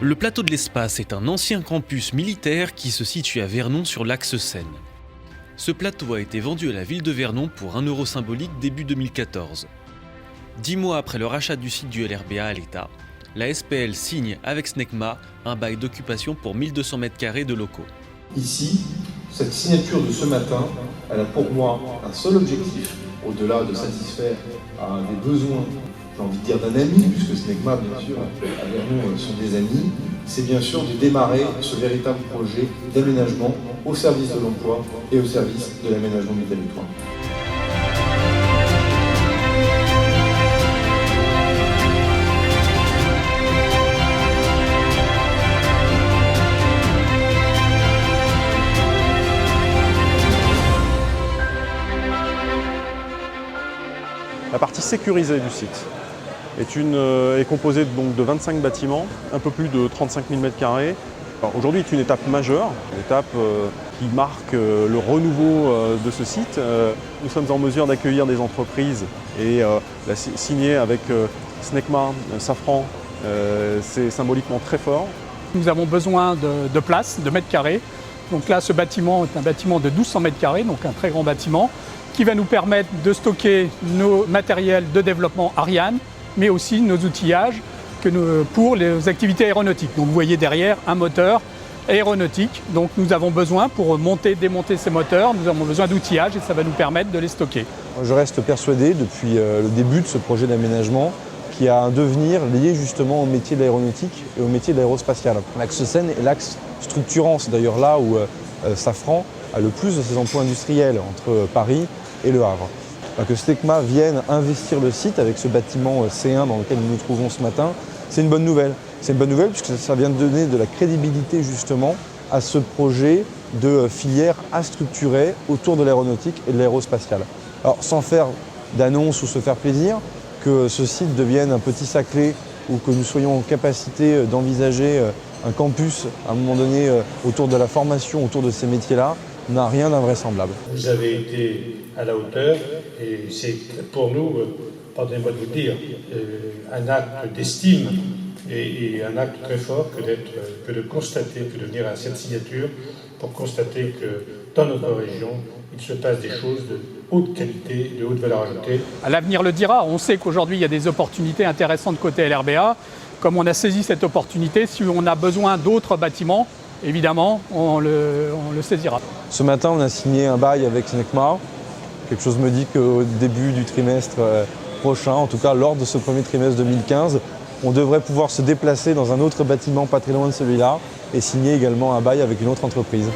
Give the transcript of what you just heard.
Le plateau de l'Espace est un ancien campus militaire qui se situe à Vernon sur l'axe Seine. Ce plateau a été vendu à la ville de Vernon pour 1 € symbolique début 2014. 10 mois après le rachat du site du LRBA à l'État, la SPL signe avec Snecma un bail d'occupation pour 1200 m² de locaux. Ici, cette signature de ce matin, elle a pour moi un seul objectif, au-delà de satisfaire à des besoins, j'ai envie de dire d'un ami, puisque Snecma, bien sûr, à Vernon sont des amis, c'est bien sûr de démarrer ce véritable projet d'aménagement au service de l'emploi et au service de l'aménagement du territoire. La partie sécurisée du site est composée donc de 25 bâtiments, un peu plus de 35 000 m². Aujourd'hui est une étape majeure, une étape qui marque le renouveau de ce site. Nous sommes en mesure d'accueillir des entreprises et la signer avec Snecma, Safran, c'est symboliquement très fort. Nous avons besoin de place, de mètres carrés. Donc là, ce bâtiment est un bâtiment de 1200 m², donc un très grand bâtiment, qui va nous permettre de stocker nos matériels de développement Ariane, mais aussi nos outillages pour les activités aéronautiques. Donc vous voyez derrière un moteur aéronautique. Donc nous avons besoin, pour monter, démonter ces moteurs, nous avons besoin d'outillages et ça va nous permettre de les stocker. Je reste persuadé depuis le début de ce projet d'aménagement qu'il y a un devenir lié justement au métier de l'aéronautique et au métier de l'aérospatial. L'axe Seine est l'axe structurant, c'est d'ailleurs là où Safran a le plus de ses emplois industriels entre Paris et Le Havre. Que Snecma vienne investir le site avec ce bâtiment C1 dans lequel nous nous trouvons ce matin, c'est une bonne nouvelle. C'est une bonne nouvelle puisque ça vient de donner de la crédibilité justement à ce projet de filière à structurer autour de l'aéronautique et de l'aérospatiale. Alors sans faire d'annonce ou se faire plaisir, que ce site devienne un petit Saclay ou que nous soyons en capacité d'envisager un campus à un moment donné autour de la formation, autour de ces métiers-là, n'a rien d'invraisemblable. Vous avez été à la hauteur et c'est pour nous, pardonnez-moi de vous dire, un acte d'estime et un acte très fort que de constater, que de venir à cette signature pour constater que dans notre région, il se passe des choses de haute qualité, de haute valeur ajoutée. L'avenir le dira. On sait qu'aujourd'hui, il y a des opportunités intéressantes côté LRBA. Comme on a saisi cette opportunité, si on a besoin d'autres bâtiments, évidemment, on le saisira. Ce matin, on a signé un bail avec Snecma. Quelque chose me dit qu'au début du trimestre prochain, en tout cas lors de ce premier trimestre 2015, on devrait pouvoir se déplacer dans un autre bâtiment pas très loin de celui-là et signer également un bail avec une autre entreprise.